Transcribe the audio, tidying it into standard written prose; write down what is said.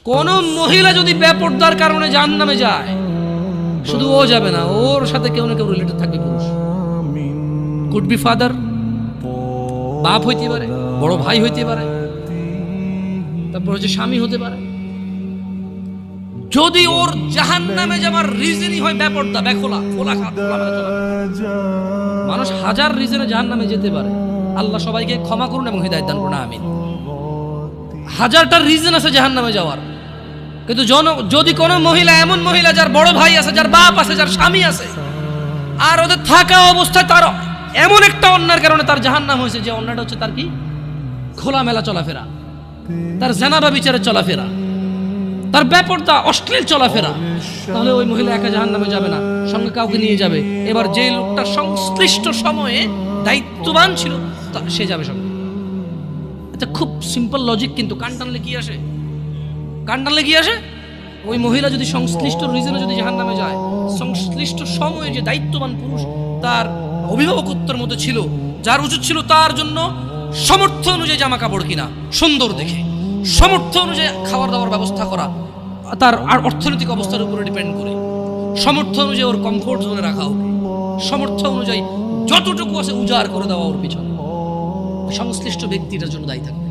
কোন মহিলা যদি বেপরদার কারণে জাহান্নামে যায়, শুধু ও যাবে না, ওর সাথে কেউ না কেউ রিলেটেড থাকবে। পুরুষ কুড বি ফাদার, বাপ হইতে পারে, বড় ভাই হইতে পারে, তারপর হচ্ছে স্বামী হতে পারে। যদি ওর জাহান্নামে যাবার রিজনই হয় বেপরদা, বেখোলা, মানুষ হাজার রিজনে জাহান্নামে যেতে পারে। আল্লাহ সবাইকে ক্ষমা করুন এবং হিদায়াত দান করুন, আমিন। হাজারটা রিজন আছে জাহান্নামে যাওয়ার, কিন্তু যদি কোনো মহিলা, এমন মহিলা যার বড় ভাই আছে, যার বাপ আছে, যার স্বামী আছে, আর ওদের থাকা অবস্থায় তার এমন একটা অন্যায়ের কারণে তার জাহান্নাম হয়েছে, যে অন্যটা হচ্ছে তার কি খোলামেলা চলাফেরা, তার জেনাবা বিচারে চলাফেরা, তার বেপরদা অশ্লীল চলাফেরা, তাহলে ওই মহিলা একা জাহান্নামে যাবে না, সঙ্গে কাউকে নিয়ে যাবে। এবার যে লোকটা সংশ্লিষ্ট সময়ে দায়িত্ববান ছিল সে যাবে সঙ্গে। এটা খুব সিম্পল লজিক, কিন্তু কান টানলে কি আসে? কান টানলে কি আসে? ওই মহিলা যদি সংশ্লিষ্ট রিজনে যদি জাহান্নামে যায়, সংশ্লিষ্ট সময়ে যে দায়িত্ববান পুরুষ তার অভিভাবকত্বের মধ্যে ছিল, যার উচিত ছিল তার জন্য সামর্থ্য অনুযায়ী জামা কাপড় কিনা সুন্দর দেখে, সামর্থ্য অনুযায়ী খাবার দাবার ব্যবস্থা করা, তার আর অর্থনৈতিক অবস্থার উপরে ডিপেন্ড করে, সামর্থ্য অনুযায়ী ওর কমফোর্ট জোনে রাখা হোক, সামর্থ্য অনুযায়ী যতটুকু আছে উজাড় করে দেওয়া ওর পিছনে, সংশ্লিষ্ট ব্যক্তিটার জন্য দায়ী থাকে।